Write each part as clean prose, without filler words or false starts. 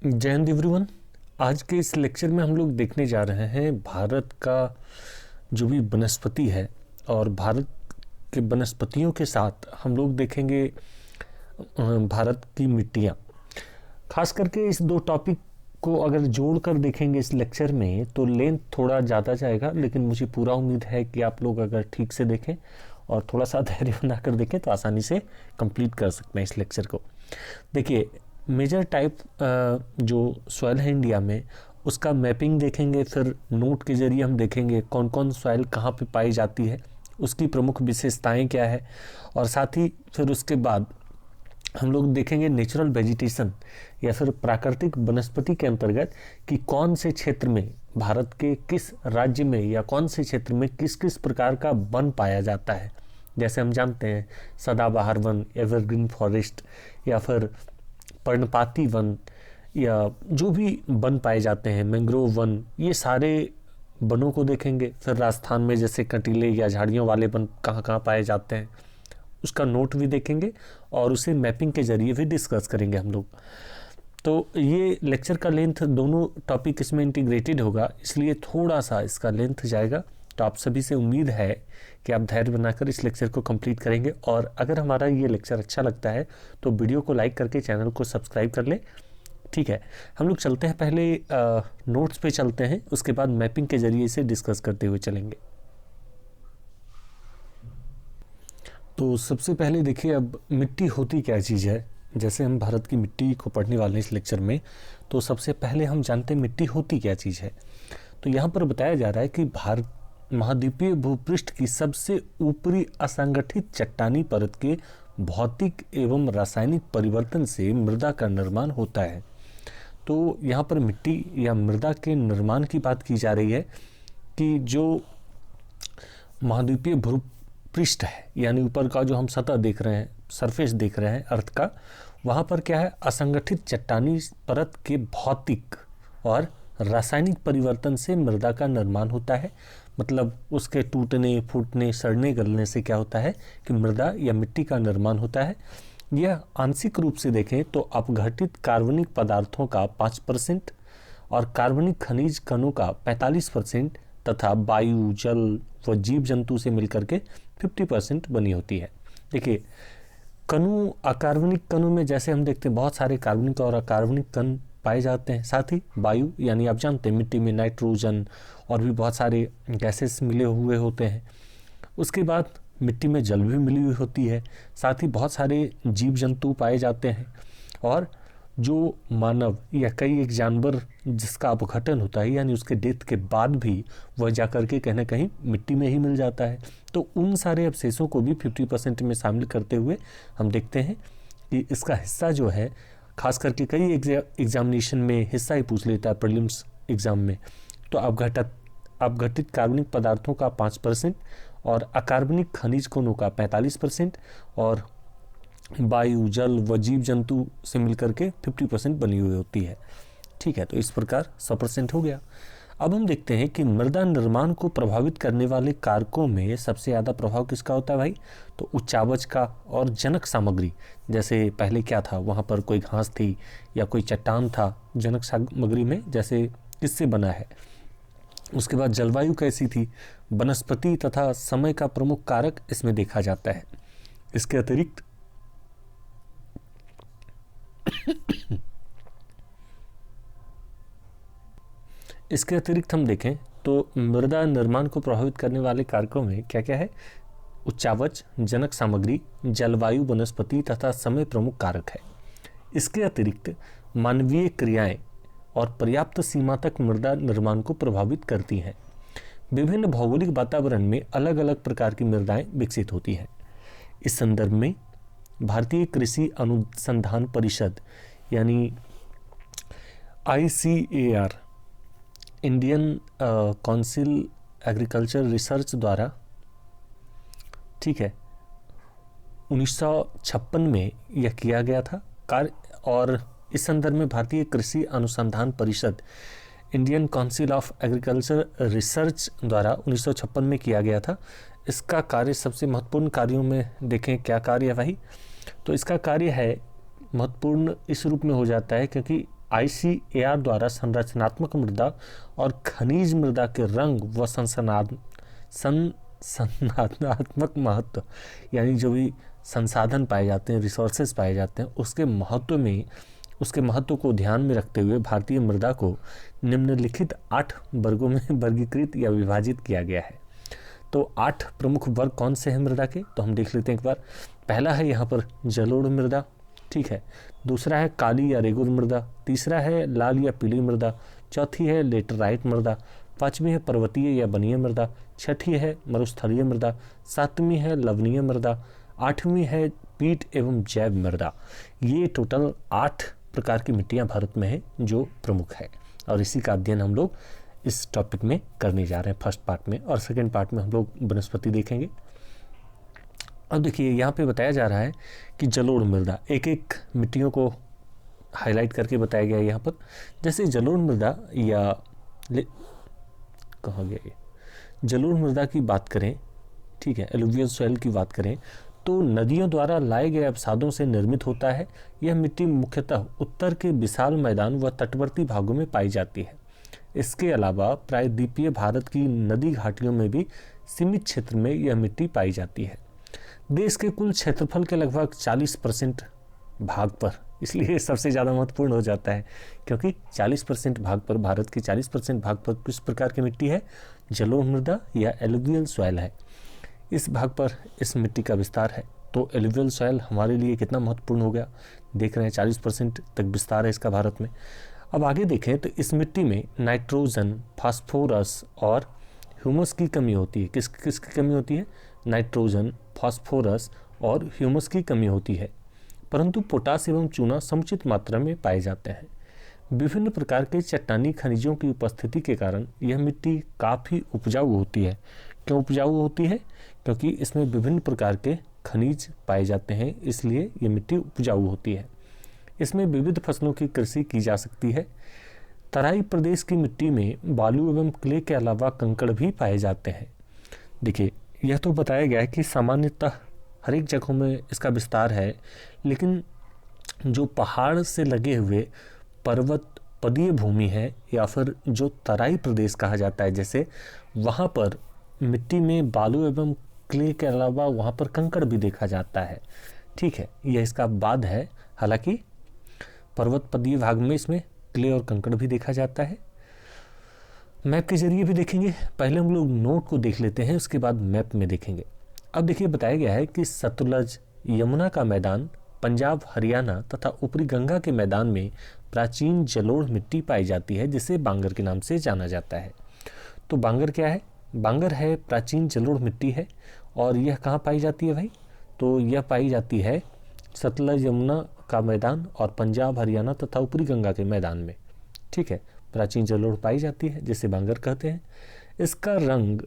जय हिंद एवरीवन। आज के इस लेक्चर में हम लोग देखने जा रहे हैं भारत का जो भी वनस्पति है और भारत के वनस्पतियों के साथ हम लोग देखेंगे भारत की मिट्टियाँ। खास करके इस दो टॉपिक को अगर जोड़कर देखेंगे इस लेक्चर में तो लेंथ थोड़ा ज़्यादा जाएगा, लेकिन मुझे पूरा उम्मीद है कि आप लोग अगर ठीक से देखें और थोड़ा सा धैर्य बनाकर देखें तो आसानी से कंप्लीट कर सकते हैं इस लेक्चर को। देखिए, मेजर टाइप जो सॉइल है इंडिया में उसका मैपिंग देखेंगे, फिर नोट के जरिए हम देखेंगे कौन कौन सॉइल कहाँ पे पाई जाती है, उसकी प्रमुख विशेषताएं क्या है, और साथ ही फिर उसके बाद हम लोग देखेंगे नेचुरल वेजिटेशन या फिर प्राकृतिक वनस्पति के अंतर्गत कि कौन से क्षेत्र में भारत के किस राज्य में या कौन से क्षेत्र में किस किस प्रकार का वन पाया जाता है। जैसे हम जानते हैं सदाबहार वन, एवरग्रीन फॉरेस्ट या फिर पर्णपाती वन या जो भी वन पाए जाते हैं, मैंग्रोव वन, ये सारे वनों को देखेंगे। फिर राजस्थान में जैसे कंटीले या झाड़ियों वाले वन कहाँ कहाँ पाए जाते हैं उसका नोट भी देखेंगे और उसे मैपिंग के जरिए भी डिस्कस करेंगे हम लोग। तो ये लेक्चर का लेंथ दोनों टॉपिक इसमें इंटीग्रेटेड होगा, इसलिए थोड़ा सा इसका लेंथ जाएगा। तो आप सभी से उम्मीद है कि आप धैर्य बनाकर इस लेक्चर को कंप्लीट करेंगे, और अगर हमारा ये लेक्चर अच्छा लगता है तो वीडियो को लाइक करके चैनल को सब्सक्राइब कर लें। ठीक है, हम लोग चलते हैं, पहले नोट्स पे चलते हैं, उसके बाद मैपिंग के जरिए इसे डिस्कस करते हुए चलेंगे। तो सबसे पहले देखिए, अब मिट्टी होती क्या चीज़ है। जैसे हम भारत की मिट्टी को पढ़ने वाले हैं इस लेक्चर में, तो सबसे पहले हम जानते हैं मिट्टी होती क्या चीज़ है। तो यहाँ पर बताया जा रहा है कि भारत महाद्वीपीय भूपृष्ठ की सबसे ऊपरी असंगठित चट्टानी परत के भौतिक एवं रासायनिक परिवर्तन से मृदा का निर्माण होता है। तो यहाँ पर मिट्टी या मृदा के निर्माण की बात की जा रही है कि जो महाद्वीपीय भूपृष्ठ है, यानी ऊपर का जो हम सतह देख रहे हैं, सरफेस देख रहे हैं अर्थ का, वहाँ पर क्या है, असंगठित चट्टानी परत के भौतिक और रासायनिक परिवर्तन से मृदा का निर्माण होता है। मतलब उसके टूटने, फूटने, सड़ने, गलने से क्या होता है कि मृदा या मिट्टी का निर्माण होता है। यह आंशिक रूप से देखें तो अपघटित कार्बनिक पदार्थों का 5% और कार्बनिक खनिज कणों का 45% तथा वायु, जल व जीव जंतु से मिलकर के 50% बनी होती है। देखिए, कणों, अकार्बनिक कणों में जैसे हम देखते हैं बहुत सारे कार्बनिक और अकार्बनिक कण पाए जाते हैं। साथ ही वायु, यानी आप जानते हैं मिट्टी में नाइट्रोजन और भी बहुत सारे गैसेस मिले हुए होते हैं। उसके बाद मिट्टी में जल भी मिली हुई होती है। साथ ही बहुत सारे जीव जंतु पाए जाते हैं, और जो मानव या कई एक जानवर जिसका अपघटन होता है, यानी उसके डेथ के बाद भी वह जाकर के कहीं ना कहीं मिट्टी में ही मिल जाता है। तो उन सारे अवशेषों को भी 50% में शामिल करते हुए हम देखते हैं कि इसका हिस्सा जो है, खास करके कई एग्जामिनेशन में हिस्सा ही पूछ लेता है प्रीलिम्स एग्जाम में, तो अपघटित कार्बनिक पदार्थों का 5% और अकार्बनिक खनिज कणों का 45% और वायु, जल व जीव जंतु से मिलकर के 50% बनी हुई होती है। ठीक है, तो इस प्रकार 100% हो गया। अब हम देखते हैं कि मृदा निर्माण को प्रभावित करने वाले कारकों में सबसे ज़्यादा प्रभाव किसका होता है भाई, तो उच्चावच का और जनक सामग्री। जैसे पहले क्या था, वहाँ पर कोई घास थी या कोई चट्टान था, जनक सामग्री में जैसे किससे बना है। उसके बाद जलवायु कैसी थी, वनस्पति तथा समय का प्रमुख कारक इसमें देखा जाता है। इसके अतिरिक्त हम देखें तो मृदा निर्माण को प्रभावित करने वाले कारकों में क्या क्या है, उच्चावच, जनक सामग्री, जलवायु, वनस्पति तथा समय प्रमुख कारक है। इसके अतिरिक्त मानवीय क्रियाएं और पर्याप्त सीमा तक मृदा निर्माण को प्रभावित करती हैं। विभिन्न भौगोलिक वातावरण में अलग अलग प्रकार की मृदाएं विकसित होती हैं। इस संदर्भ में भारतीय कृषि अनुसंधान परिषद यानी ICAR, Indian council agriculture research द्वारा, ठीक है, 1956 में यह किया गया था कार्य, और इस संदर्भ में भारतीय कृषि अनुसंधान परिषद Indian council of agriculture research द्वारा 1956 में किया गया था। इसका कार्य सबसे महत्वपूर्ण कार्यों में देखें क्या कार्य है भाई, तो इसका कार्य है महत्वपूर्ण इस रूप में हो जाता है क्योंकि ICAR द्वारा संरचनात्मक मृदा और खनिज मृदा के रंग व संसाधनात्मक महत्व, यानी जो भी संसाधन पाए जाते हैं, रिसोर्सेज पाए जाते हैं, उसके महत्व को ध्यान में रखते हुए भारतीय मृदा को निम्नलिखित 8 वर्गों में वर्गीकृत या विभाजित किया गया है। तो 8 प्रमुख वर्ग कौन से हैं मृदा के, तो हम देख लेते हैं एक बार। पहला है यहाँ पर जलोढ़ मृदा, ठीक है। दूसरा है काली या रेगुर मृदा। तीसरा है लाल या पीली मृदा। चौथी है लेटराइट मृदा। पांचवी है पर्वतीय या वनीय मृदा। छठी है मरुस्थलीय मृदा। सातवीं है लवणीय मृदा। आठवीं है पीट एवं जैव मृदा। ये टोटल 8 प्रकार की मिट्टियाँ भारत में हैं जो प्रमुख है, और इसी का अध्ययन हम लोग इस टॉपिक में करने जा रहे हैं फर्स्ट पार्ट में, और सेकेंड पार्ट में हम लोग वनस्पति देखेंगे। अब देखिए यहाँ पे बताया जा रहा है कि जलोढ़ मृदा, एक एक मिट्टियों को हाईलाइट करके बताया गया है यहाँ पर। जैसे जलोढ़ मृदा या कहाँ गया ये, जलोढ़ मृदा की बात करें, ठीक है, एलुवियल सॉइल की बात करें, तो नदियों द्वारा लाए गए अवसादों से निर्मित होता है। यह मिट्टी मुख्यतः उत्तर के विशाल मैदान व तटवर्ती भागों में पाई जाती है। इसके अलावा प्रायद्वीपीय भारत की नदी घाटियों में भी सीमित क्षेत्र में यह मिट्टी पाई जाती है। देश के कुल क्षेत्रफल के लगभग 40% भाग पर, इसलिए सबसे ज़्यादा महत्वपूर्ण हो जाता है, क्योंकि 40% भाग पर, भारत के 40% भाग पर किस प्रकार की मिट्टी है, जलोढ़ मृदा या एलुवियल सॉइल है। इस भाग पर इस मिट्टी का विस्तार है। तो एलुवियल सॉइल हमारे लिए कितना महत्वपूर्ण हो गया, देख रहे हैं 40% तक विस्तार है इसका भारत में। अब आगे देखें तो इस मिट्टी में नाइट्रोजन, फास्फोरस और ह्यूमस की कमी होती है। किसकी कमी होती है, नाइट्रोजन, फास्फोरस और ह्यूमस की कमी होती है, परंतु पोटास एवं चूना समुचित मात्रा में पाए जाते हैं। विभिन्न प्रकार के चट्टानी खनिजों की उपस्थिति के कारण यह मिट्टी काफ़ी उपजाऊ होती है। क्यों उपजाऊ होती है, क्योंकि इसमें विभिन्न प्रकार के खनिज पाए जाते हैं, इसलिए ये मिट्टी उपजाऊ होती है। इसमें विविध फसलों की कृषि की जा सकती है। तराई प्रदेश की मिट्टी में बालू एवं क्ले के अलावा कंकड़ भी पाए जाते हैं। देखिए यह तो बताया गया है कि सामान्यतः हर एक जगहों में इसका विस्तार है, लेकिन जो पहाड़ से लगे हुए पर्वत पदीय भूमि है या फिर जो तराई प्रदेश कहा जाता है, जैसे वहाँ पर मिट्टी में बालू एवं क्ले के अलावा वहाँ पर कंकड़ भी देखा जाता है, ठीक है, यह इसका बाद है। हालांकि पर्वत पदीय भाग में इसमें क्ले और कंकड़ भी देखा जाता है। मैप के जरिए भी देखेंगे, पहले हम लोग नोट को देख लेते हैं, उसके बाद मैप में देखेंगे। अब देखिए बताया गया है कि सतलज, यमुना का मैदान, पंजाब, हरियाणा तथा ऊपरी गंगा के मैदान में प्राचीन जलोढ़ मिट्टी पाई जाती है, जिसे बांगर के नाम से जाना जाता है। तो बांगर क्या है, बांगर है प्राचीन जलोढ़ मिट्टी है, और यह कहाँ पाई जाती है भाई, तो यह पाई जाती है सतलज, यमुना का मैदान और पंजाब, हरियाणा तथा ऊपरी गंगा के मैदान में, ठीक है, प्राचीन जलोढ़ पाई जाती है जिसे बांगर कहते हैं। इसका रंग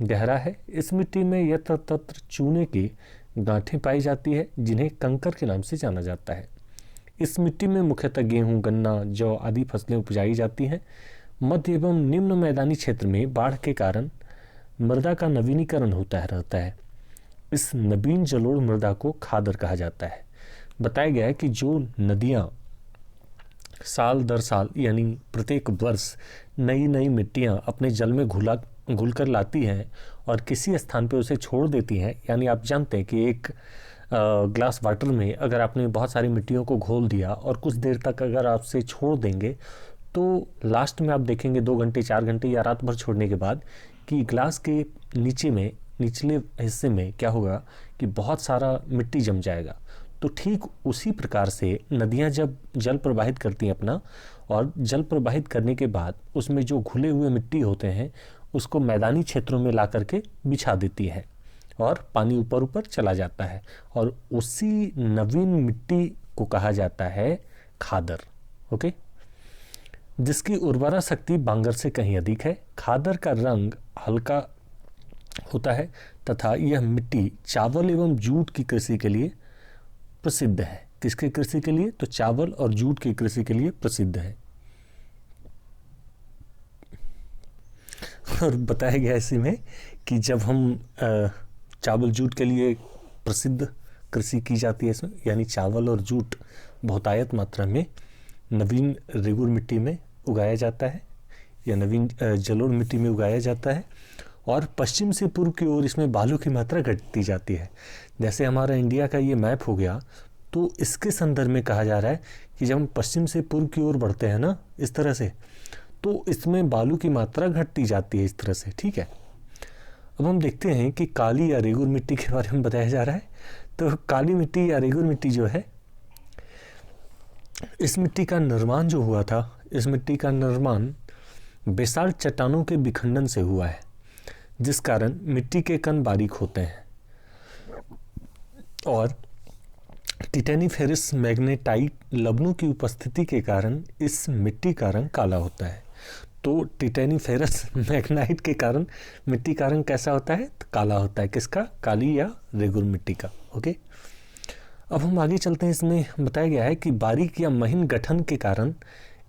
गहरा है। इस मिट्टी में यत्र तत्र चूने की गांठें पाई जाती है, जिन्हें कंकर के नाम से जाना जाता है। इस मिट्टी में मुख्यतः गेहूं, गन्ना, जौ आदि फसलें उपजाई जाती हैं। मध्य एवं निम्न मैदानी क्षेत्र में बाढ़ के कारण मृदा का नवीनीकरण होता रहता है। इस नवीन जलोढ़ मृदा को खादर कहा जाता है। बताया गया है कि जो नदियाँ साल दर साल यानी प्रत्येक वर्ष नई नई मिट्टियाँ अपने जल में घुल कर लाती हैं और किसी स्थान पे उसे छोड़ देती हैं, यानी आप जानते हैं कि एक ग्लास वाटर में अगर आपने बहुत सारी मिट्टियों को घोल दिया और कुछ देर तक अगर आप उसे छोड़ देंगे, तो लास्ट में आप देखेंगे 2 घंटे 4 घंटे या रात भर छोड़ने के बाद कि ग्लास के नीचे में, निचले हिस्से में क्या होगा कि बहुत सारा मिट्टी जम जाएगा। तो ठीक उसी प्रकार से नदियाँ जब जल प्रवाहित करती हैं अपना, और जल प्रवाहित करने के बाद उसमें जो घुले हुए मिट्टी होते हैं उसको मैदानी क्षेत्रों में ला करके बिछा देती है और पानी ऊपर ऊपर चला जाता है, और उसी नवीन मिट्टी को कहा जाता है खादर। ओके, जिसकी उर्वरा शक्ति बांगर से कहीं अधिक है। खादर का रंग हल्का होता है तथा यह मिट्टी चावल एवं जूट की कृषि के लिए प्रसिद्ध है। किसके कृषि के लिए, तो चावल और जूट की कृषि के लिए प्रसिद्ध है। और बताया गया इसी में कि जब हम चावल जूट के लिए प्रसिद्ध कृषि की जाती है इसमें, यानी चावल और जूट बहुतायत मात्रा में नवीन रेगुर मिट्टी में उगाया जाता है या नवीन जलोढ़ मिट्टी में उगाया जाता है, और पश्चिम से पूर्व की ओर इसमें बालू की मात्रा घटती जाती है। जैसे हमारा इंडिया का ये मैप हो गया, तो इसके संदर्भ में कहा जा रहा है कि जब हम पश्चिम से पूर्व की ओर बढ़ते हैं ना इस तरह से, तो इसमें बालू की मात्रा घटती जाती है इस तरह से, ठीक है। अब हम देखते हैं कि काली या रेगुर मिट्टी के बारे में बताया जा रहा है। तो काली मिट्टी या रेगुर मिट्टी जो है, इस मिट्टी का निर्माण जो हुआ था, इस मिट्टी का निर्माण बेसाल्ट चट्टानों के विखंडन से हुआ है, जिस कारण मिट्टी के कण बारीक होते हैं, और टिटेनिफेरस मैग्नेटाइट लवणों की उपस्थिति के कारण इस मिट्टी का रंग काला होता है। तो टिटेनिफेरस मैग्नाइट के कारण मिट्टी का रंग कैसा होता है? तो काला होता है। किसका? काली या रेगुर मिट्टी का। ओके, अब हम आगे चलते हैं। इसमें बताया गया है कि बारीक या महीन गठन के कारण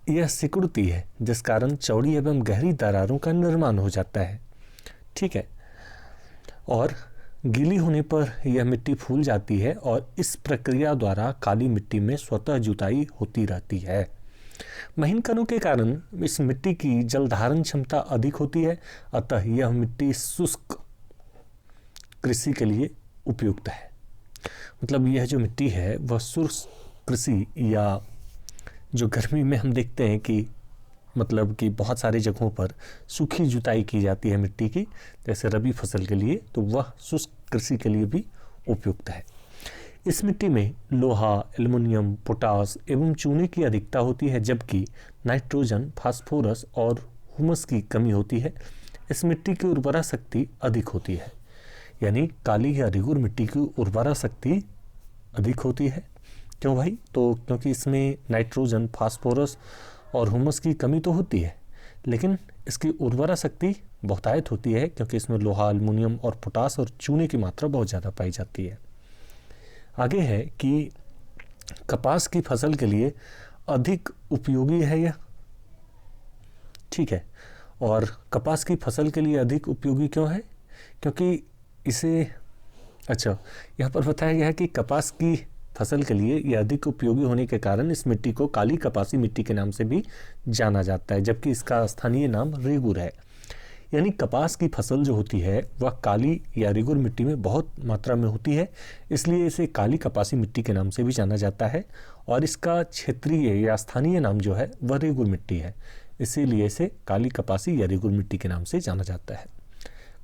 यह सिकुड़ती है, जिस कारण चौड़ी एवं गहरी दरारों का निर्माण हो जाता है, ठीक है। और गीली होने पर यह मिट्टी फूल जाती है, और इस प्रक्रिया द्वारा काली मिट्टी में स्वतः जुताई होती रहती है। महीन कणों के कारण इस मिट्टी की जल धारण क्षमता अधिक होती है, अतः यह मिट्टी शुष्क कृषि के लिए उपयुक्त है। मतलब यह जो मिट्टी है वह शुष्क कृषि, या जो गर्मी में हम देखते हैं कि मतलब कि बहुत सारे जगहों पर सूखी जुताई की जाती है मिट्टी की, जैसे रबी फसल के लिए, तो वह शुष्क कृषि के लिए भी उपयुक्त है। इस मिट्टी में लोहा, एल्युमिनियम, पोटास एवं चूने की अधिकता होती है, जबकि नाइट्रोजन, फास्फोरस और हुमस की कमी होती है। इस मिट्टी की उर्वरा शक्ति अधिक होती है। यानी काली या रेगुर मिट्टी की उर्वरा शक्ति अधिक होती है। क्यों भाई? तो क्योंकि इसमें नाइट्रोजन, फास्फोरस और हुमस की कमी तो होती है, लेकिन इसकी उर्वरा शक्ति बहुतायत होती है, क्योंकि इसमें लोहा, एल्युमिनियम और पोटास और चूने की मात्रा बहुत ज़्यादा पाई जाती है। आगे है कि कपास की फसल के लिए अधिक उपयोगी है यह, ठीक है। और कपास की फसल के लिए अधिक उपयोगी क्यों है? क्योंकि इसे यहाँ पर बताया गया है कि कपास की फसल के लिए यह अधिक उपयोगी होने के कारण इस मिट्टी को काली कपासी मिट्टी के नाम से भी जाना जाता है, जबकि इसका स्थानीय नाम रेगुर है। यानी कपास की फसल जो होती है वह काली या रेगुर मिट्टी में बहुत मात्रा में होती है, इसलिए इसे काली कपासी मिट्टी के नाम से भी जाना जाता है, और इसका क्षेत्रीय या स्थानीय नाम जो है वह रेगुर मिट्टी है, इसीलिए इसे काली कपासी या रेगुर मिट्टी के नाम से जाना जाता है।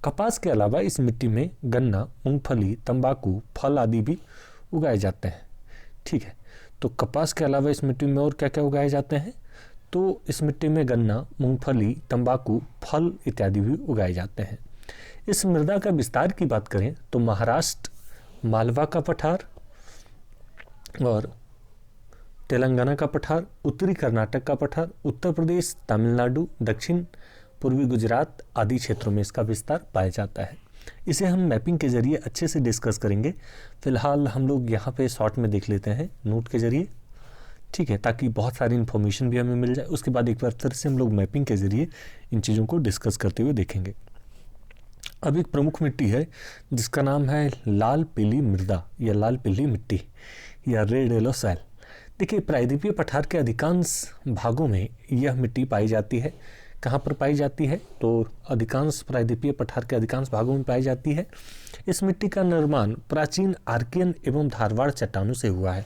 कपास के अलावा इस मिट्टी में गन्ना, मूंगफली, तंबाकू, फल आदि भी उगाए जाते हैं, ठीक है। तो कपास के अलावा इस मिट्टी में और क्या क्या उगाए जाते हैं? तो इस मिट्टी में गन्ना, मूंगफली, तंबाकू, फल इत्यादि भी उगाए जाते हैं। इस मृदा का विस्तार की बात करें तो महाराष्ट्र, मालवा का पठार और तेलंगाना का पठार, उत्तरी कर्नाटक का पठार, उत्तर प्रदेश, तमिलनाडु, दक्षिण पूर्वी गुजरात आदि क्षेत्रों में इसका विस्तार पाया जाता है। इसे हम मैपिंग के जरिए अच्छे से डिस्कस करेंगे। फिलहाल हम लोग यहाँ पे शॉर्ट में देख लेते हैं नोट के जरिए, ठीक है, ताकि बहुत सारी इन्फॉर्मेशन भी हमें मिल जाए। उसके बाद एक बार फिर से हम लोग मैपिंग के जरिए इन चीज़ों को डिस्कस करते हुए देखेंगे। अब एक प्रमुख मिट्टी है जिसका नाम है लाल पीली मृदा या लाल पीली मिट्टी या रेड येलो सॉइल। देखिए, प्रायद्वीपीय पठार के अधिकांश भागों में यह मिट्टी पाई जाती है। कहाँ पर पाई जाती है? तो अधिकांश प्रायद्वीपीय पठार के अधिकांश भागों में पाई जाती है। इस मिट्टी का निर्माण प्राचीन आर्कियन एवं धारवाड़ चट्टानों से हुआ है।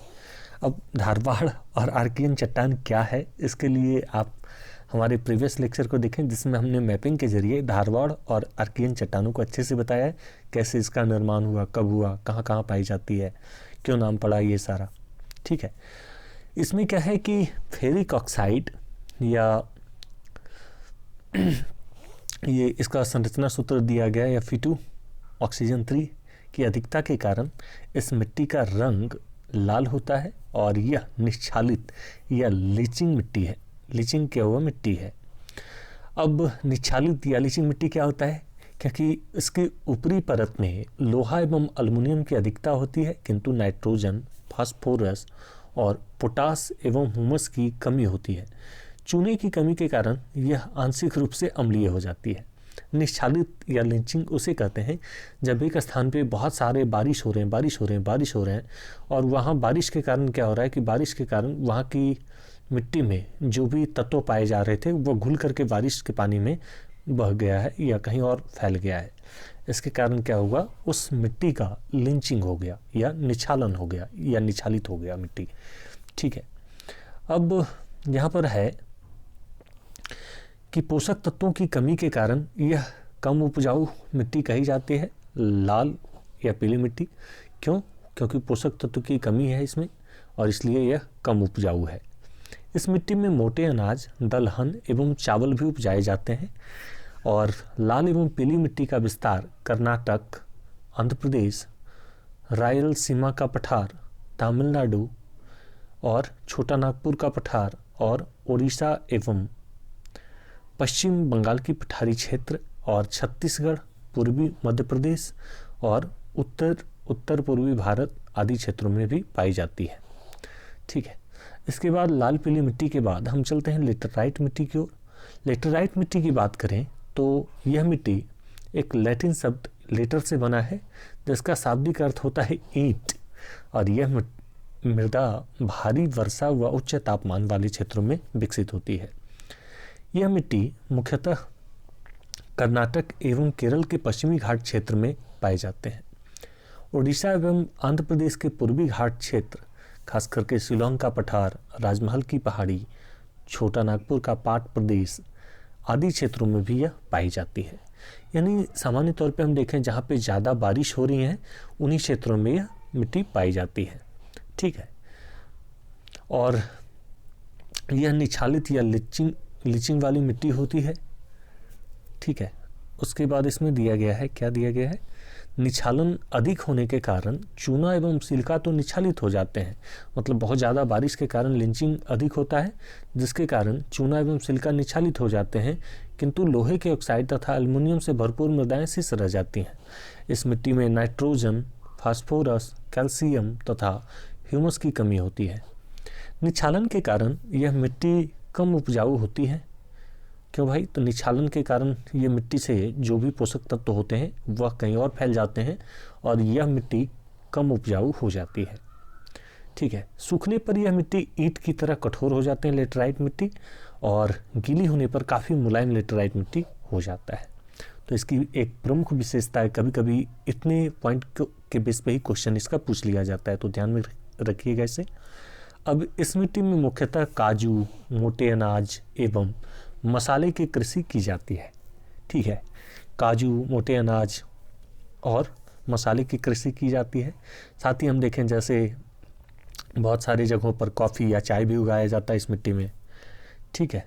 अब धारवाड़ और आर्कियन चट्टान क्या है, इसके लिए आप हमारे प्रीवियस लेक्चर को देखें, जिसमें हमने मैपिंग के जरिए धारवाड़ और आर्कियन चट्टानों को अच्छे से बताया है, कैसे इसका निर्माण हुआ, कब हुआ, कहाँ कहाँ पाई जाती है, क्यों नाम पड़ा, ये सारा, ठीक है। इसमें क्या है कि फेरिक ऑक्साइड या ये इसका संरचना सूत्र दिया गया या Fe2 ऑक्सीजन 3 की अधिकता के कारण इस मिट्टी का रंग लाल होता है, और यह निश्चालित या लीचिंग मिट्टी है, लीचिंग किया हुआ मिट्टी है। अब निश्चालित या लीचिंग मिट्टी क्या होता है? क्योंकि इसकी ऊपरी परत में लोहा एवं एल्युमिनियम की अधिकता होती है, किंतु नाइट्रोजन, फास्फोरस और पोटास एवं हुमस की कमी होती है। चूने की कमी के कारण यह आंशिक रूप से अम्लीय हो जाती है। निश्चालित या लीचिंग उसे कहते हैं जब एक स्थान पे बहुत सारे बारिश हो रहे हैं और वहाँ बारिश के कारण क्या हो रहा है कि बारिश के कारण वहाँ की मिट्टी में जो भी तत्व पाए जा रहे थे वो घुल करके बारिश के पानी में बह गया है या कहीं और फैल गया है। इसके कारण क्या होगा, उस मिट्टी का लिंचिंग हो गया या निछालन हो गया या निछालित हो गया मिट्टी। ठीक है, अब यहाँ पर है कि पोषक तत्वों की कमी के कारण यह कम उपजाऊ मिट्टी कही जाती है, लाल या पीली मिट्टी। क्यों? क्योंकि पोषक तत्व की कमी है इसमें और इसलिए यह कम उपजाऊ है। इस मिट्टी में मोटे अनाज, दलहन एवं चावल भी उपजाए जाते हैं और लाल एवं पीली मिट्टी का विस्तार कर्नाटक, आंध्र प्रदेश, रायलसीमा का पठार, तमिलनाडु और छोटा नागपुर का पठार और उड़ीसा एवं पश्चिम बंगाल की पठारी क्षेत्र और छत्तीसगढ़, पूर्वी मध्य प्रदेश और उत्तर पूर्वी भारत आदि क्षेत्रों में भी पाई जाती है। ठीक है, इसके बाद लाल पीली मिट्टी के बाद हम चलते हैं लेटराइट मिट्टी की ओर। लेटराइट मिट्टी की बात करें तो यह मिट्टी एक लैटिन शब्द लेटर से बना है जिसका शाब्दिक अर्थ होता है ईंट, और यह मृदा भारी वर्षा व उच्च तापमान वाले क्षेत्रों में विकसित होती है। यह मिट्टी मुख्यतः कर्नाटक एवं केरल के पश्चिमी घाट क्षेत्र में पाए जाते हैं। उड़ीसा एवं आंध्र प्रदेश के पूर्वी घाट क्षेत्र, खास करके शिलोंग का पठार, राजमहल की पहाड़ी, छोटा नागपुर का पाट प्रदेश आदि क्षेत्रों में भी यह पाई जाती है। यानी सामान्य तौर पे हम देखें जहाँ पे ज़्यादा बारिश हो रही है उन्हीं क्षेत्रों में यह मिट्टी पाई जाती है। ठीक है, और यह निछालित या लीचिंग वाली मिट्टी होती है। ठीक है, उसके बाद इसमें दिया गया है, क्या दिया गया है, निछालन अधिक होने के कारण चूना एवं सिलिका तो निछालित हो जाते हैं, मतलब बहुत ज़्यादा बारिश के कारण लिंचिंग अधिक होता है जिसके कारण चूना एवं सिलिका निछालित हो जाते हैं, किंतु लोहे के ऑक्साइड तथा एल्युमिनियम से भरपूर मृदाएं शेष रह जाती हैं। इस मिट्टी में नाइट्रोजन, फास्फोरस, कैल्शियम तथा ह्यूमस की कमी होती है। निछालन के कारण यह मिट्टी कम उपजाऊ होती है। क्यों भाई? तो निछालन के कारण ये मिट्टी से जो भी पोषक तत्व होते हैं वह कहीं और फैल जाते हैं और यह मिट्टी कम उपजाऊ हो जाती है। ठीक है, सूखने पर यह मिट्टी ईंट की तरह कठोर हो जाते हैं लेटराइट मिट्टी, और गीली होने पर काफ़ी मुलायम लेटराइट मिट्टी हो जाता है। तो इसकी एक प्रमुख विशेषता है, कभी कभी इतने पॉइंट के बेस पे ही क्वेश्चन इसका पूछ लिया जाता है, तो ध्यान में रखिएगा इसे। अब इस मिट्टी में मुख्यतः काजू, मोटे अनाज एवं मसाले की कृषि की जाती है। ठीक है, काजू, मोटे अनाज और मसाले की कृषि की जाती है। साथ ही हम देखें जैसे बहुत सारी जगहों पर कॉफ़ी या चाय भी उगाया जाता है इस मिट्टी में। ठीक है,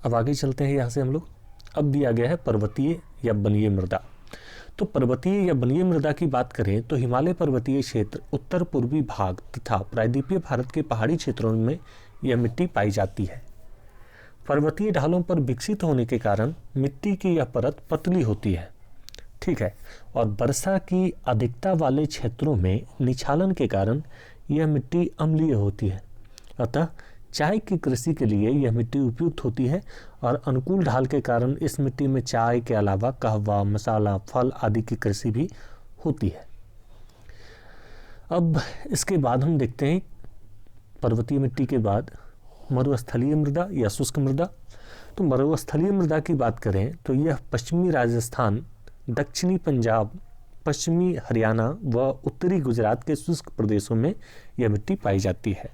अब आगे चलते हैं यहाँ से हम लोग। अब दिया गया है पर्वतीय या वनीय मृदा। तो पर्वतीय या वनीय मृदा की बात करें तो हिमालय पर्वतीय क्षेत्र, उत्तर पूर्वी भाग तथा प्रायद्वीपीय भारत के पहाड़ी क्षेत्रों में यह मिट्टी पाई जाती है। पर्वतीय ढालों पर विकसित होने के कारण मिट्टी की यह परत पतली होती है। ठीक है, और वर्षा की अधिकता वाले क्षेत्रों में निछालन के कारण यह मिट्टी अम्लीय होती है। अतः चाय की कृषि के लिए यह मिट्टी उपयुक्त होती है और अनुकूल ढाल के कारण इस मिट्टी में चाय के अलावा कहवा, मसाला, फल आदि की कृषि भी होती है। अब इसके बाद हम देखते हैं पर्वतीय मिट्टी के बाद मरुस्थलीय मृदा या शुष्क मृदा। तो मरुस्थलीय मृदा की बात करें तो यह पश्चिमी राजस्थान, दक्षिणी पंजाब, पश्चिमी हरियाणा व उत्तरी गुजरात के शुष्क प्रदेशों में यह मिट्टी पाई जाती है।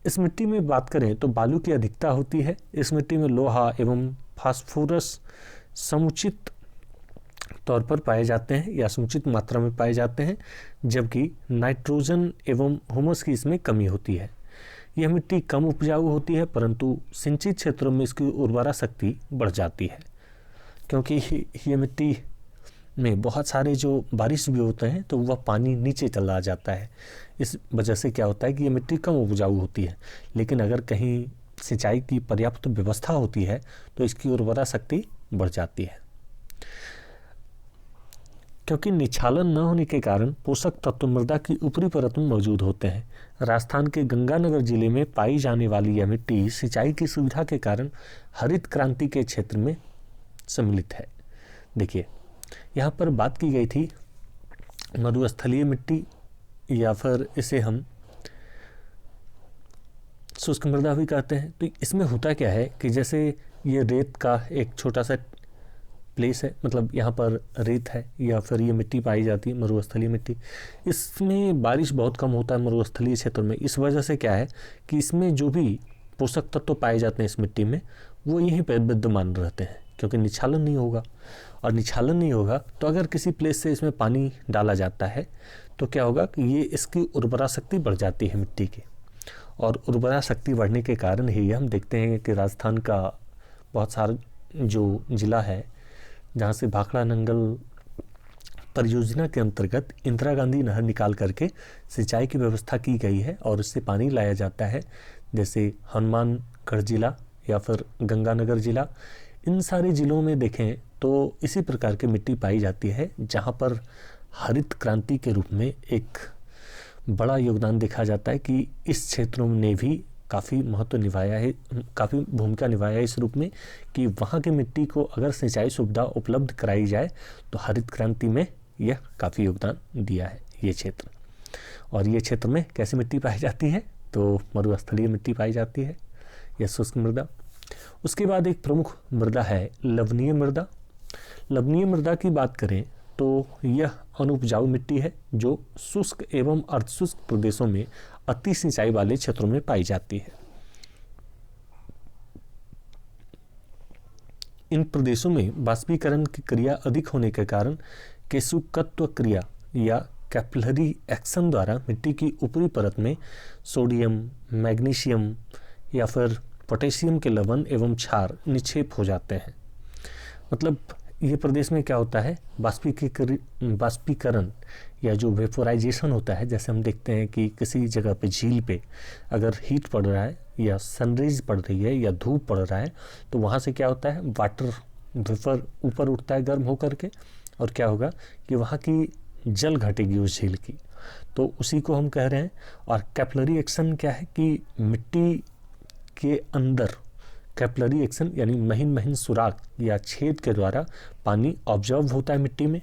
इस मिट्टी में बात करें तो बालू की अधिकता होती है। इस मिट्टी में लोहा एवं फास्फोरस समुचित तौर पर पाए जाते हैं या समुचित मात्रा में पाए जाते हैं, जबकि नाइट्रोजन एवं ह्यूमस की इसमें कमी होती है। यह मिट्टी कम उपजाऊ होती है, परंतु सिंचित क्षेत्रों में इसकी उर्वरा शक्ति बढ़ जाती है, क्योंकि ये मिट्टी में बहुत सारे जो बारिश भी होते हैं तो वह पानी नीचे चला जाता है। इस वजह से क्या होता है कि ये मिट्टी कम उपजाऊ होती है, लेकिन अगर कहीं सिंचाई की पर्याप्त व्यवस्था होती है तो इसकी उर्वरा शक्ति बढ़ जाती है। क्योंकि निछालन न होने के कारण पोषक तत्व मृदा की ऊपरी परत में मौजूद होते हैं। राजस्थान के गंगानगर जिले में पाई जाने वाली यह मिट्टी सिंचाई की सुविधा के कारण हरित क्रांति के क्षेत्र में सम्मिलित है। देखिए, यहाँ पर बात की गई थी मरुस्थलीय मिट्टी या फिर इसे हम शुष्क मृदा भी कहते हैं। तो इसमें होता क्या है कि जैसे ये रेत का एक छोटा सा प्लेस है, मतलब यहाँ पर रेत है या फिर ये मिट्टी पाई जाती है, मरुस्थलीय मिट्टी। इसमें बारिश बहुत कम होता है मरुस्थलीय क्षेत्र में। इस वजह से क्या है कि इसमें जो भी पोषक तत्व पाए जाते हैं इस मिट्टी में, वो यहीं पर विद्यमान रहते हैं, क्योंकि निछालन नहीं होगा। और निछालन नहीं होगा तो अगर किसी प्लेस से इसमें पानी डाला जाता है तो क्या होगा कि ये इसकी उर्वरा शक्ति बढ़ जाती है मिट्टी की। और उर्वरा शक्ति बढ़ने के कारण ही हम देखते हैं कि राजस्थान का बहुत सारा जो ज़िला है, जहाँ से भाखड़ा नंगल परियोजना के अंतर्गत इंदिरा गांधी नहर निकाल करके सिंचाई की व्यवस्था की गई है और उससे पानी लाया जाता है। जैसे हनुमानगढ़ जिला या फिर गंगानगर जिला, इन सारे ज़िलों में देखें तो इसी प्रकार की मिट्टी पाई जाती है, जहाँ पर हरित क्रांति के रूप में एक बड़ा योगदान देखा जाता है कि इस क्षेत्रों ने भी काफ़ी महत्व निभाया है, काफ़ी भूमिका निभाया है इस रूप में कि वहाँ की मिट्टी को अगर सिंचाई सुविधा उपलब्ध कराई जाए तो हरित क्रांति में यह काफ़ी योगदान दिया है ये क्षेत्र। और ये क्षेत्र में कैसी मिट्टी पाई जाती है, तो मरुस्थलीय मिट्टी पाई जाती है, यह शुष्क मृदा। उसके बाद एक प्रमुख मृदा है लवणीय मृदा। लवणीय मृदा की बात करें तो यह अनुपजाऊ मिट्टी है जो शुष्क एवं अर्धशुष्क प्रदेशों में अति सिंचाई वाले क्षेत्रों में पाई जाती है। इन प्रदेशों में बाष्पीकरण की क्रिया अधिक होने के कारण केशुकत्व क्रिया या कैपिलरी एक्शन द्वारा मिट्टी की ऊपरी परत में सोडियम, मैग्नीशियम या फिर पोटेशियम के लवण एवं क्षार निक्षेप हो जाते हैं। मतलब ये प्रदेश में क्या होता है, बाष्पीकरण या जो वेपोराइजेशन होता है। जैसे हम देखते हैं कि किसी जगह पे झील पे अगर हीट पड़ रहा है या सनरेज पड़ रही है या धूप पड़ रहा है तो वहाँ से क्या होता है, वाटर वेपर ऊपर उठता है गर्म होकर के, और क्या होगा कि वहाँ की जल घटेगी उस झील की, तो उसी को हम कह रहे हैं। और कैपिलरी एक्शन क्या है कि मिट्टी के अंदर कैपिलरी एक्शन यानी महीन महीन सुराख या छेद के द्वारा पानी ऑब्जर्व होता है मिट्टी में।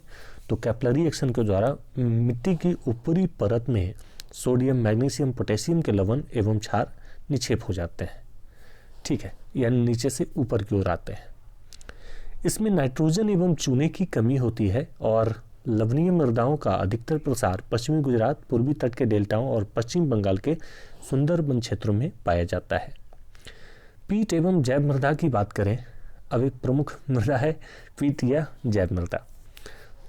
तो कैपिलरी एक्शन के द्वारा मिट्टी की ऊपरी परत में सोडियम, मैग्नीशियम, पोटेशियम के लवण एवं क्षार निक्षेप हो जाते हैं। ठीक है, यानी नीचे से ऊपर की ओर आते हैं। इसमें नाइट्रोजन एवं चूने की कमी होती है और लवणीय मृदाओं का अधिकतर प्रसार पश्चिमी गुजरात, पूर्वी तट के डेल्टाओं और पश्चिम बंगाल के सुंदरबन क्षेत्रों में पाया जाता है। पीट एवं जैव मृदा की बात करें, अब एक प्रमुख मृदा है पीट या जैव मृदा।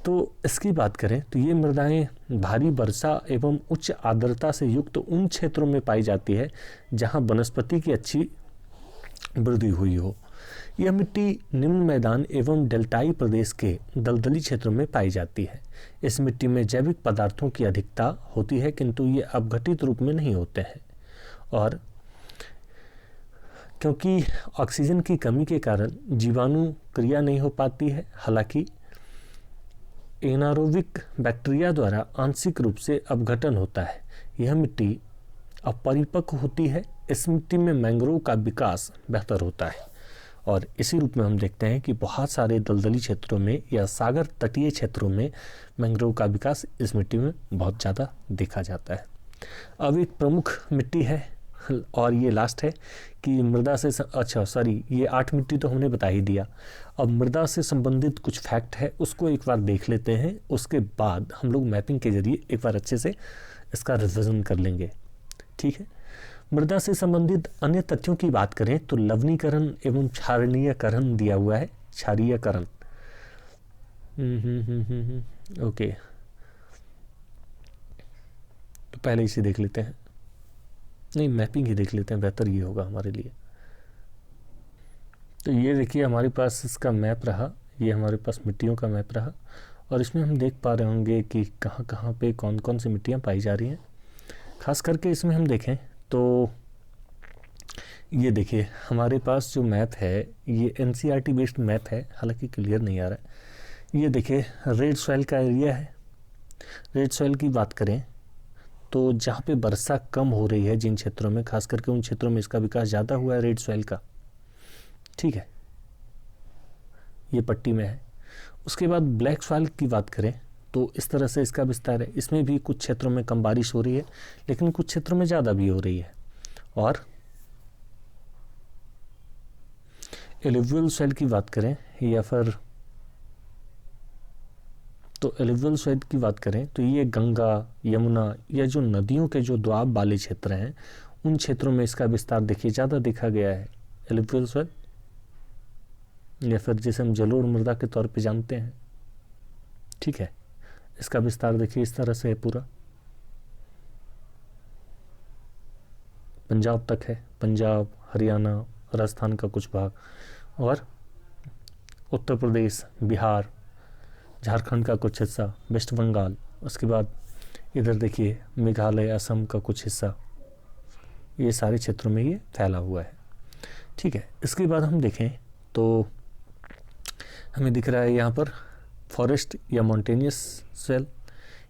तो इसकी बात करें तो ये मृदाएं भारी वर्षा एवं उच्च आर्द्रता से युक्त उन क्षेत्रों में पाई जाती है जहां वनस्पति की अच्छी वृद्धि हुई हो। यह मिट्टी निम्न मैदान एवं डेल्टाई प्रदेश के दलदली क्षेत्रों में पाई जाती है। इस मिट्टी में जैविक पदार्थों की अधिकता होती है, किंतु ये अपघटित रूप में नहीं होते हैं, और क्योंकि ऑक्सीजन की कमी के कारण जीवाणु क्रिया नहीं हो पाती है। हालांकि एनारोबिक बैक्टीरिया द्वारा आंशिक रूप से अपघटन होता है। यह मिट्टी अपरिपक्व होती है। इस मिट्टी में मैंग्रोव का विकास बेहतर होता है, और इसी रूप में हम देखते हैं कि बहुत सारे दलदली क्षेत्रों में या सागर तटीय क्षेत्रों में मैंग्रोव का विकास इस मिट्टी में बहुत ज़्यादा देखा जाता है। अब एक प्रमुख मिट्टी है और ये लास्ट है कि मृदा से ये 8 मिट्टी तो हमने बता ही दिया। अब मृदा से संबंधित कुछ फैक्ट है, उसको एक बार देख लेते हैं। उसके बाद हम लोग मैपिंग के जरिए एक बार अच्छे से इसका रिविजन कर लेंगे। ठीक है, मृदा से संबंधित अन्य तथ्यों की बात करें तो लवणीकरण एवं क्षारीयकरण दिया हुआ है। क्षारीयकरण ओके, तो पहले इसे देख लेते हैं। नहीं, मैपिंग ही देख लेते हैं, बेहतर ये होगा हमारे लिए। तो ये देखिए हमारे पास इसका मैप रहा, ये हमारे पास मिट्टियों का मैप रहा, और इसमें हम देख पा रहे होंगे कि कहाँ कहाँ पे कौन कौन सी मिट्टियाँ पाई जा रही हैं। खास करके इसमें हम देखें तो ये देखिए हमारे पास जो मैप है ये NCERT बेस्ड मैप है, हालांकि क्लियर नहीं आ रहा है। ये देखिए रेड सॉइल का एरिया है। रेड सॉइल की बात करें तो जहाँ पे वर्षा कम हो रही है जिन क्षेत्रों में, खास करके उन क्षेत्रों में इसका विकास ज़्यादा हुआ है रेड सॉइल का। ठीक है, ये पट्टी में है। उसके बाद ब्लैक सॉइल की बात करें तो इस तरह से इसका विस्तार है। इसमें भी कुछ क्षेत्रों में कम बारिश हो रही है, लेकिन कुछ क्षेत्रों में ज़्यादा भी हो रही है। और एलुवियल सॉइल की बात करें या फिर तो एलुवियल सॉइल की बात करें तो ये गंगा, यमुना या जो नदियों के जो दोआब वाले क्षेत्र हैं उन क्षेत्रों में इसका विस्तार देखिए ज़्यादा देखा गया है एलुवियल सॉइल, या फिर जिसे हम जलोढ़ मृदा के तौर पे जानते हैं। ठीक है, इसका विस्तार देखिए इस तरह से है पूरा, पंजाब तक है, पंजाब, हरियाणा, राजस्थान का कुछ भाग, और उत्तर प्रदेश, बिहार, झारखंड का कुछ हिस्सा, वेस्ट बंगाल, उसके बाद इधर देखिए मेघालय, असम का कुछ हिस्सा, ये सारे क्षेत्रों में ये फैला हुआ है। ठीक है, इसके बाद हम देखें तो हमें दिख रहा है यहाँ पर फॉरेस्ट या मॉन्टेनियस सॉइल।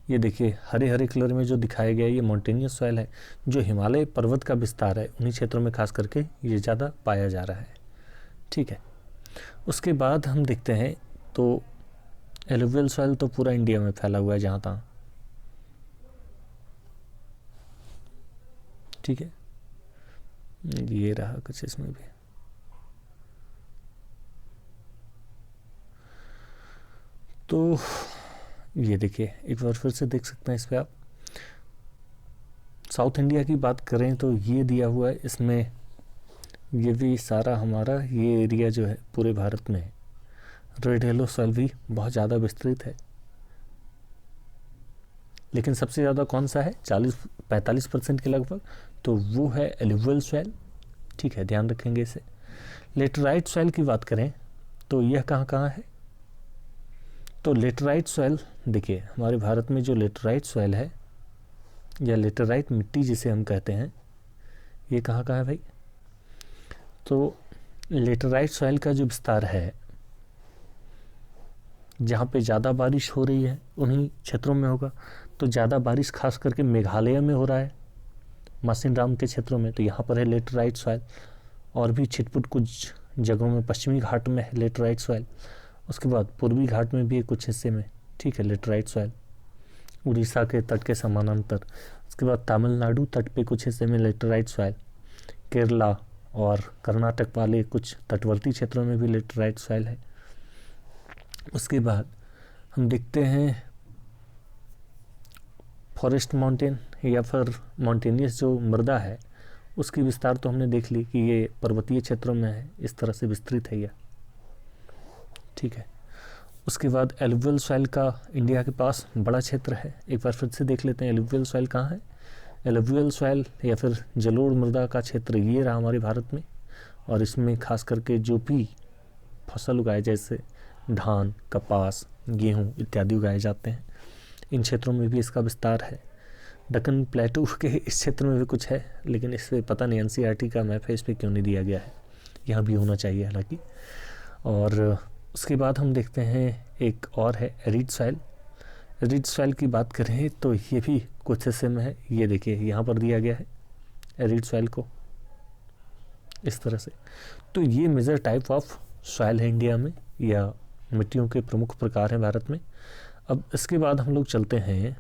ये देखिए हरे हरे कलर में जो दिखाया गया है ये मॉन्टेनियस सॉइल है, जो हिमालय पर्वत का विस्तार है उन्हीं क्षेत्रों में खास करके ये ज़्यादा पाया जा रहा है। ठीक है, उसके बाद हम देखते हैं तो एलुवियल सॉइल तो पूरा इंडिया में फैला हुआ है जहाँ तहाँ। ठीक है, ये रहा कुछ इसमें भी। तो ये देखिए एक बार फिर से देख सकते हैं इस पे आप। साउथ इंडिया की बात करें तो ये दिया हुआ है, इसमें ये भी सारा हमारा ये एरिया जो है पूरे भारत में है। रेड येलो सॉइल भी बहुत ज़्यादा विस्तृत है, लेकिन सबसे ज़्यादा कौन सा है 45% के लगभग, तो वो है एलुवियल सॉइल। ठीक है, ध्यान रखेंगे इसे। लेटराइट सॉइल की बात करें तो यह कहाँ कहाँ है, तो लेटराइट सॉइल देखिए हमारे भारत में जो लेटराइट सॉइल है या लेटराइट मिट्टी जिसे हम कहते हैं, ये कहाँ कहाँ है भाई, तो लेटराइट सॉइल का जो विस्तार है जहाँ पे ज़्यादा बारिश हो रही है उन्हीं क्षेत्रों में होगा। तो ज़्यादा बारिश खास करके मेघालय में हो रहा है, मासिनराम के क्षेत्रों में, तो यहाँ पर है लेटराइट सॉइल। और भी छिटपुट कुछ जगहों में पश्चिमी घाट में है लेटराइट सॉइल, उसके बाद पूर्वी घाट में भी है कुछ हिस्से में। ठीक है, लेटराइट सॉइल उड़ीसा के तट के समानांतर, उसके बाद तमिलनाडु तट पे कुछ हिस्से में लेटराइट सॉइल, केरला और कर्नाटक वाले कुछ तटवर्ती क्षेत्रों में भी लेटराइट सॉइल है। उसके बाद हम देखते हैं फॉरेस्ट माउंटेन या फिर माउंटेनियस जो मृदा है उसकी विस्तार तो हमने देख ली कि ये पर्वतीय क्षेत्रों में है, इस तरह से विस्तृत है यह। ठीक है, उसके बाद एलुवियल सॉइल का इंडिया के पास बड़ा क्षेत्र है। एक बार फिर से देख लेते हैं एलुवियल सॉइल कहाँ है। एलुवियल सॉइल या फिर जलोढ़ मृदा का क्षेत्र ये रहा हमारे भारत में, और इसमें खास करके जो भी फसल उगाए जैसे धान, कपास, गेहूँ इत्यादि उगाए जाते हैं, इन क्षेत्रों में भी इसका विस्तार है। दक्कन प्लेटू के इस क्षेत्र में भी कुछ है, लेकिन इस पर पता नहीं एनसीईआरटी का मैप है इस पर क्यों नहीं दिया गया है, यहाँ भी होना चाहिए हालांकि। और उसके बाद हम देखते हैं एक और है एरिड सॉइल। एरिड सॉइल की बात करें तो ये भी कुछ हिस्से में है, ये देखिए यहाँ पर दिया गया है एरिड सॉइल को इस तरह से। तो ये मेजर टाइप ऑफ सॉइल है इंडिया में, या मिट्टियों के प्रमुख प्रकार हैं भारत में। अब इसके बाद हम लोग चलते हैं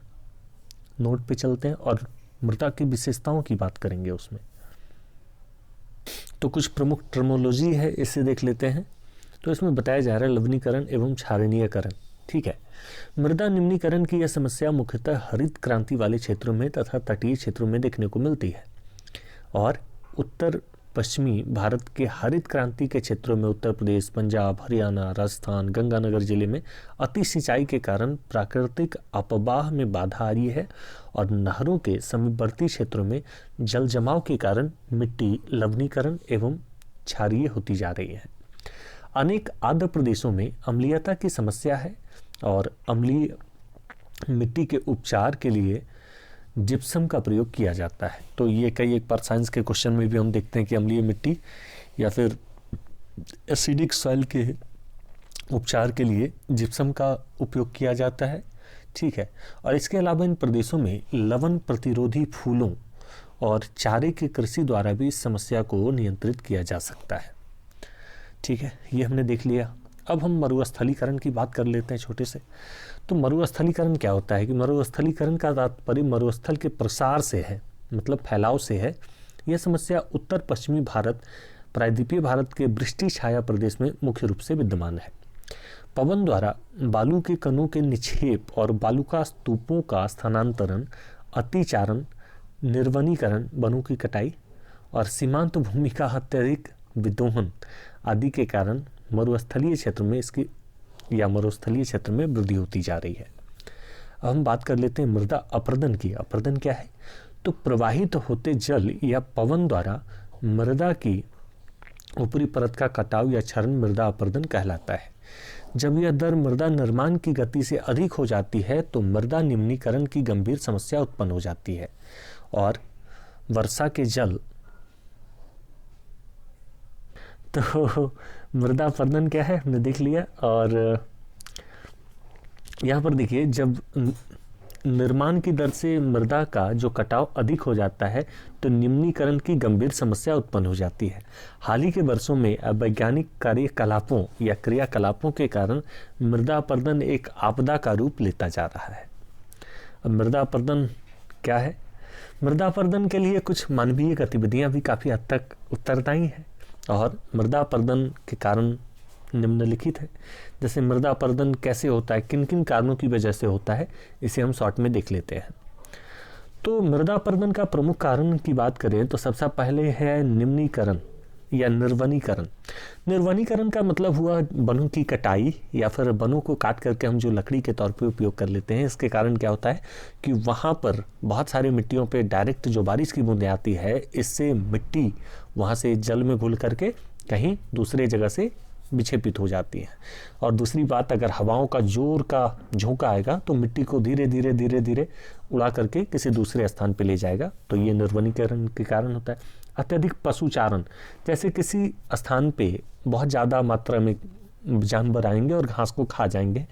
नोट पे चलते हैं और मृदा की विशेषताओं की बात करेंगे उसमें। तो कुछ प्रमुख टर्मोलॉजी है, इसे देख लेते हैं। तो इसमें बताया जा रहा है लवणीकरण एवं क्षारणीयकरण। ठीक है, मृदा निम्नीकरण की यह समस्या मुख्यतः हरित क्रांति वाले क्षेत्रों में तथा तटीय क्षेत्रों में देखने को मिलती है, और उत्तर पश्चिमी भारत के हरित क्रांति के क्षेत्रों में उत्तर प्रदेश, पंजाब, हरियाणा, राजस्थान, गंगानगर जिले में अति सिंचाई के कारण प्राकृतिक अपवाह में बाधा आ रही है, और नहरों के समीपवर्ती क्षेत्रों में जल जमाव के कारण मिट्टी लवणीकरण एवं क्षारीय होती जा रही है। अनेक आर्द्र प्रदेशों में अम्लीयता की समस्या है, और अम्लीय मिट्टी के उपचार के लिए जिप्सम का प्रयोग किया जाता है। तो ये कई एक बार साइंस के क्वेश्चन में भी हम देखते हैं कि अम्लीय मिट्टी या फिर एसिडिक सॉइल के उपचार के लिए जिप्सम का उपयोग किया जाता है। ठीक है, और इसके अलावा इन प्रदेशों में लवण प्रतिरोधी फूलों और चारे की कृषि द्वारा भी इस समस्या को नियंत्रित किया जा सकता है। ठीक है, ये हमने देख लिया। अब हम मरुस्थलीकरण की बात कर लेते हैं छोटे से। तो मरुस्थलीकरण क्या होता है कि मरुस्थलीकरण का तात्पर्य मरुस्थल के प्रसार से है, मतलब फैलाव से है। यह समस्या उत्तर पश्चिमी भारत प्रायद्वीपीय भारत के वृष्टि छाया प्रदेश में मुख्य रूप से विद्यमान है। पवन द्वारा बालू के कणों के निक्षेप और बालूका स्तूपों का स्थानांतरण, अतिचारण, निर्वनीकरण, वनों की कटाई और सीमांत भूमि का अत्यधिक विदोहन आदि के कारण मरुस्थलीय क्षेत्र में वृद्धि होती जा रही है। अब हम बात कर लेते हैं मृदा अपरदन की। अपरदन क्या है? तो प्रवाहित होते जल या पवन द्वारा मृदा की ऊपरी परत का कटाव या क्षरण मृदा अपरदन कहलाता है। जब यह दर मृदा निर्माण की गति से अधिक हो जाती है तो मृदा निम्नीकरण की गंभीर समस्या उत्पन्न हो जाती है और वर्षा के जल तो मृदा अपरदन क्या है हमने देख लिया। और यहाँ पर देखिए, जब निर्माण की दर से मृदा का जो कटाव अधिक हो जाता है तो निम्नीकरण की गंभीर समस्या उत्पन्न हो जाती है। हाल ही के वर्षों में वैज्ञानिक कार्यकलापों या क्रियाकलापों के कारण मृदा अपरदन एक आपदा का रूप लेता जा रहा है। अब मृदा अपरदन क्या है? मृदा अपरदन के लिए कुछ मानवीय गतिविधियां भी काफ़ी हद तक उत्तरदायी हैं और मृदा अपरदन के कारण निम्नलिखित है। जैसे मृदा अपरदन कैसे होता है, किन किन कारणों की वजह से होता है, इसे हम शॉर्ट में देख लेते हैं। तो मृदा अपरदन का प्रमुख कारण की बात करें तो सबसे पहले है निम्नीकरण या निर्वनीकरण। निर्वनीकरण का मतलब हुआ वनों की कटाई या फिर वनों को काट करके हम जो लकड़ी के तौर पे उपयोग कर लेते हैं। इसके कारण क्या होता है कि वहाँ पर बहुत सारी मिट्टियों पे डायरेक्ट जो बारिश की बूंदें आती है, इससे मिट्टी वहाँ से जल में घुल करके कहीं दूसरे जगह से विक्षेपित हो जाती है। और दूसरी बात, अगर हवाओं का जोर का झोंका आएगा तो मिट्टी को धीरे धीरे धीरे धीरे उड़ा करके किसी दूसरे स्थान पे ले जाएगा, तो ये निर्वनीकरण के कारण होता है। अत्यधिक पशुचारण, जैसे किसी स्थान पे बहुत ज़्यादा मात्रा में जानवर आएंगे और घास को खा जाएंगे,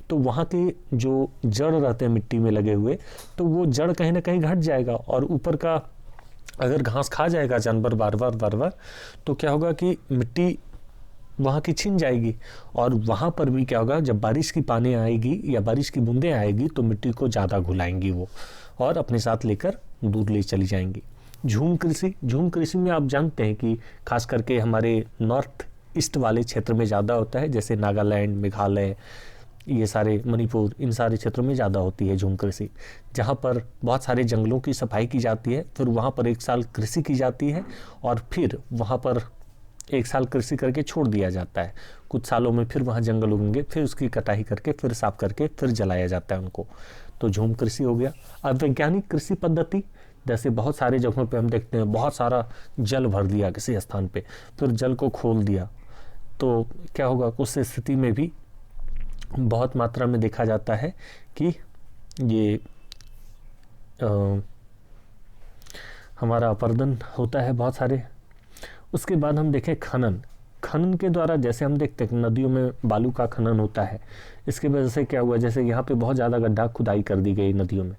तो वहाँ के जो जड़ रहते हैं मिट्टी में लगे हुए, तो वो जड़ कहीं ना कहीं घट जाएगा और ऊपर का अगर घास खा जाएगा जानवर बार बार तो क्या होगा कि मिट्टी वहाँ की छिन जाएगी और वहाँ पर भी क्या होगा, जब बारिश की पानी आएगी या बारिश की बूंदें आएगी तो मिट्टी को ज़्यादा घुलाएंगी वो और अपने साथ लेकर दूर ले चली जाएंगी। झूम कृषि में आप जानते हैं कि खास करके हमारे नॉर्थ ईस्ट वाले क्षेत्र में ज़्यादा होता है, जैसे नागालैंड, मेघालय, ये सारे मणिपुर, इन सारे क्षेत्रों में ज़्यादा होती है झूम कृषि, जहाँ पर बहुत सारे जंगलों की सफाई की जाती है, फिर वहाँ पर एक साल कृषि की जाती है और फिर वहाँ पर एक साल कृषि करके छोड़ दिया जाता है। कुछ सालों में फिर वहाँ जंगल उगेंगे, फिर उसकी कटाई करके फिर साफ करके फिर जलाया जाता है उनको, तो झूम कृषि हो गया। अब वैज्ञानिक कृषि पद्धति, जैसे बहुत सारे जगहों पे हम देखते हैं बहुत सारा जल भर दिया किसी स्थान पे, फिर जल को खोल दिया, तो क्या होगा, उस स्थिति में भी बहुत मात्रा में देखा जाता है कि ये हमारा अपरदन होता है बहुत सारे। उसके बाद हम देखें खनन के द्वारा, जैसे हम देखते हैं नदियों में बालू का खनन होता है, इसके वजह से क्या हुआ, जैसे यहाँ पे बहुत ज़्यादा गड्ढा खुदाई कर दी गई नदियों में,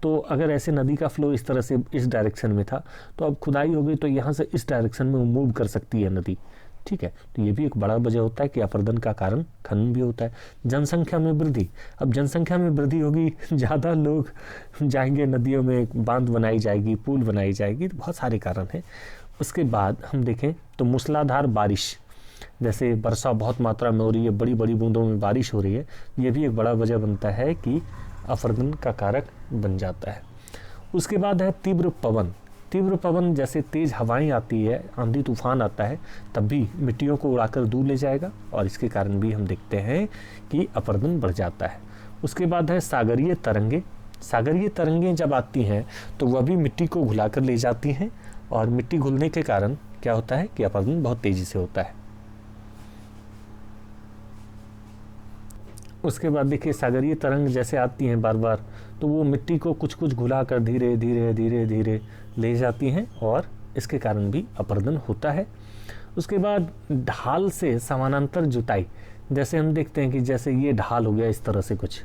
तो अगर ऐसे नदी का फ्लो इस तरह से इस डायरेक्शन में था तो अब खुदाई हो गई तो यहाँ से इस डायरेक्शन में मूव कर सकती है नदी, ठीक है। तो ये भी एक बड़ा वजह होता है कि अपरदन का कारण खनन भी होता है। जनसंख्या में वृद्धि, अब जनसंख्या में वृद्धि होगी, ज़्यादा लोग जाएंगे नदियों में, बांध बनाई जाएगी, पुल बनाई जाएगी, तो बहुत सारे कारण हैं। उसके बाद हम देखें तो मूसलाधार बारिश, जैसे वर्षा बहुत मात्रा में हो रही है, बड़ी बड़ी बूंदों में बारिश हो रही है, ये भी एक बड़ा वजह बनता है कि अपरदन का कारक बन जाता है। उसके बाद है तीव्र पवन, जैसे तेज़ हवाएं आती है, आंधी तूफान आता है, तब भी मिट्टियों को उड़ाकर दूर ले जाएगा और इसके कारण भी हम देखते हैं कि अपरदन बढ़ जाता है। उसके बाद है सागरीय तरंगें जब आती हैं तो वह भी मिट्टी को घुलाकर ले जाती हैं और मिट्टी घुलने के कारण क्या होता है कि अपरदन बहुत तेज़ी से होता है। उसके बाद देखिए सागरीय तरंग जैसे आती हैं बार बार, तो वो मिट्टी को कुछ कुछ घुला कर धीरे धीरे धीरे धीरे ले जाती हैं और इसके कारण भी अपरदन होता है। उसके बाद ढाल से समानांतर जुताई, जैसे हम देखते हैं कि जैसे ये ढाल हो गया इस तरह से कुछ,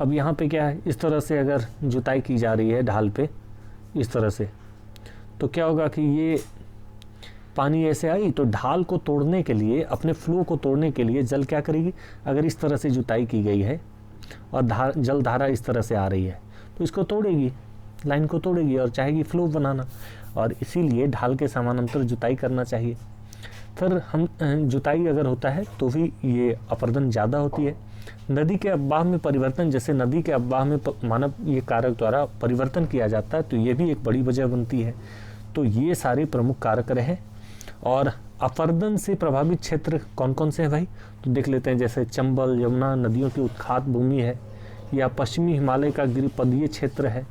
अब यहाँ पे क्या है, इस तरह से अगर जुताई की जा रही है ढाल पे इस तरह से, तो क्या होगा कि ये पानी ऐसे आई तो ढाल को तोड़ने के लिए, अपने फ्लो को तोड़ने के लिए जल क्या करेगी, अगर इस तरह से जुताई की गई है और जल धारा इस तरह से आ रही है तो इसको तोड़ेगी, लाइन को तोड़ेगी और चाहेगी फ्लो बनाना, और इसीलिए ढाल के समानांतर जुताई करना चाहिए। फिर हम जुताई अगर होता है तो भी ये अपरदन ज़्यादा होती है। नदी के अववाह में परिवर्तन, जैसे नदी के अववाह में मानव ये कारक द्वारा परिवर्तन किया जाता है, तो ये भी एक बड़ी वजह बनती है। तो ये सारे प्रमुख कारक रहे। और अपरदन से प्रभावित क्षेत्र कौन कौन से हैं भाई, तो देख लेते हैं। जैसे चंबल यमुना नदियों की उत्खात भूमि है, या पश्चिमी हिमालय का गिरिपदीय क्षेत्र है,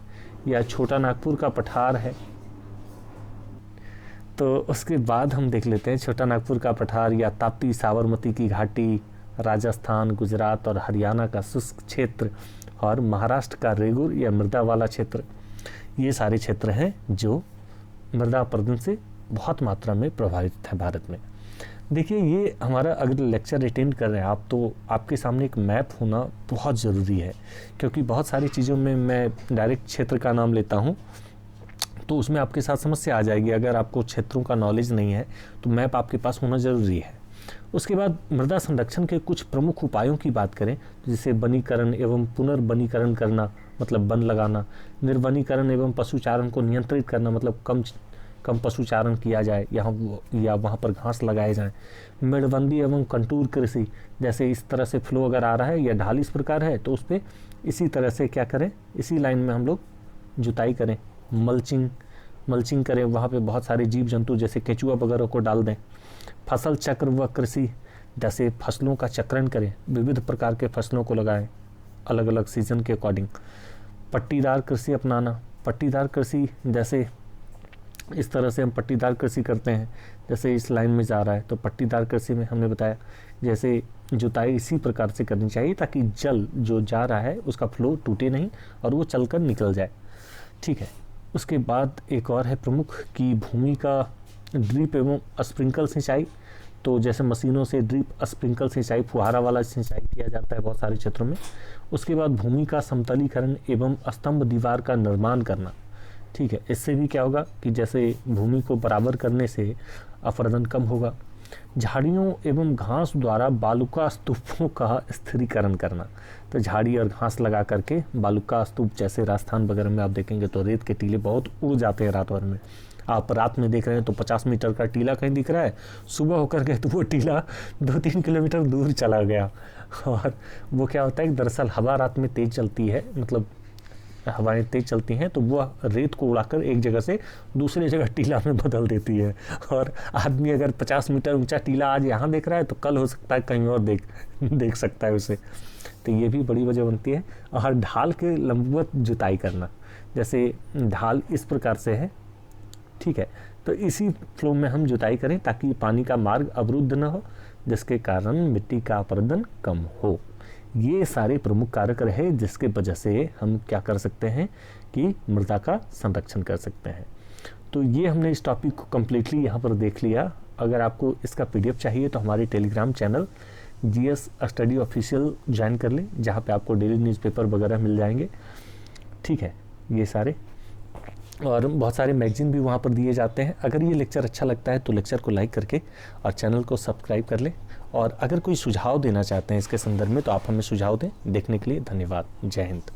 या छोटा नागपुर का पठार है। तो उसके बाद हम देख लेते हैं छोटा नागपुर का पठार, या ताप्ती साबरमती की घाटी, राजस्थान गुजरात और हरियाणा का शुष्क क्षेत्र, और महाराष्ट्र का रेगुर या मृदा वाला क्षेत्र। ये सारे क्षेत्र हैं जो मृदा अपरदन से बहुत मात्रा में प्रभावित है भारत में। देखिए, ये हमारा अगर लेक्चर अटेंड कर रहे हैं आप, तो आपके सामने एक मैप होना बहुत ज़रूरी है, क्योंकि बहुत सारी चीज़ों में मैं डायरेक्ट क्षेत्र का नाम लेता हूँ तो उसमें आपके साथ समस्या आ जाएगी। अगर आपको क्षेत्रों का नॉलेज नहीं है तो मैप आपके पास होना ज़रूरी है। उसके बाद मृदा संरक्षण के कुछ प्रमुख उपायों की बात करें, जैसे वनीकरण एवं पुनर्वनीकरण करना, मतलब वन लगाना, निर्वनीकरण एवं पशुचारण को नियंत्रित करना, मतलब कम पशुचारण किया जाए या वहाँ पर घास लगाए जाएं, मेड़बंदी एवं कंटूर कृषि, जैसे इस तरह से फ्लो अगर आ रहा है या ढाल इस प्रकार है तो उस पर इसी तरह से क्या करें, इसी लाइन में हम लोग जुताई करें। मल्चिंग करें, वहाँ पे बहुत सारे जीव जंतु जैसे केचुआ वगैरह को डाल दें। फसल चक्र व कृषि, जैसे फसलों का चक्रण करें, विविध प्रकार के फसलों को लगाएं अलग अलग सीजन के अकॉर्डिंग। पट्टीदार कृषि अपनाना, पट्टीदार कृषि जैसे इस तरह से हम पट्टीदार कृषि करते हैं, जैसे इस लाइन में जा रहा है तो पट्टीदार कृषि में हमने बताया जैसे जुताई इसी प्रकार से करनी चाहिए ताकि जल जो जा रहा है उसका फ्लो टूटे नहीं और वो चलकर निकल जाए। ठीक है। उसके बाद एक और है प्रमुख कि भूमि का ड्रिप एवं स्प्रिंकल सिंचाई। तो जैसे मशीनों से ड्रिप स्प्रिंकल सिंचाई, फुहारा वाला सिंचाई किया जाता है बहुत सारे क्षेत्रों में। उसके बाद भूमि का समतलीकरण एवं स्तंभ दीवार का निर्माण करना। ठीक है, इससे भी क्या होगा कि जैसे भूमि को बराबर करने से अपरदन कम होगा। झाड़ियों एवं घास द्वारा बालुका स्तूपों का स्थिरीकरण करना। तो झाड़ी और घास लगा करके बालुका स्तूप, जैसे राजस्थान वगैरह में आप देखेंगे तो रेत के टीले बहुत उड़ जाते हैं रात भर में। आप रात में देख रहे हैं तो 50 मीटर का टीला कहीं दिख रहा है, सुबह होकर के तो वो टीला 2-3 किलोमीटर दूर चला गया। और वो क्या होता है, दरअसल हवा रात में तेज़ चलती है, मतलब हवाएं तेज चलती हैं तो वह रेत को उड़ाकर एक जगह से दूसरी जगह टीला में बदल देती है। और आदमी अगर 50 मीटर ऊंचा टीला आज यहाँ देख रहा है तो कल हो सकता है कहीं और देख सकता है उसे। तो ये भी बड़ी वजह बनती है। और ढाल के लंबवत जुताई करना, जैसे ढाल इस प्रकार से है, ठीक है, तो इसी फ्लो में हम जुताई करें ताकि पानी का मार्ग अवरुद्ध न हो, जिसके कारण मिट्टी का अपरदन कम हो। ये सारे प्रमुख कारक रहे जिसके वजह से हम क्या कर सकते हैं कि मृदा का संरक्षण कर सकते हैं। तो ये हमने इस टॉपिक को कम्प्लीटली यहाँ पर देख लिया। अगर आपको इसका PDF चाहिए तो हमारे Telegram channel GS study official join कर लें, जहाँ पे आपको डेली न्यूज़पेपर वगैरह मिल जाएंगे। ठीक है, ये सारे और बहुत सारे मैगजीन भी वहाँ पर दिए जाते हैं। अगर ये लेक्चर अच्छा लगता है तो लेक्चर को लाइक करके और चैनल को सब्सक्राइब कर लें। और अगर कोई सुझाव देना चाहते हैं इसके संदर्भ में तो आप हमें सुझाव दें। देखने के लिए धन्यवाद। जय हिंद।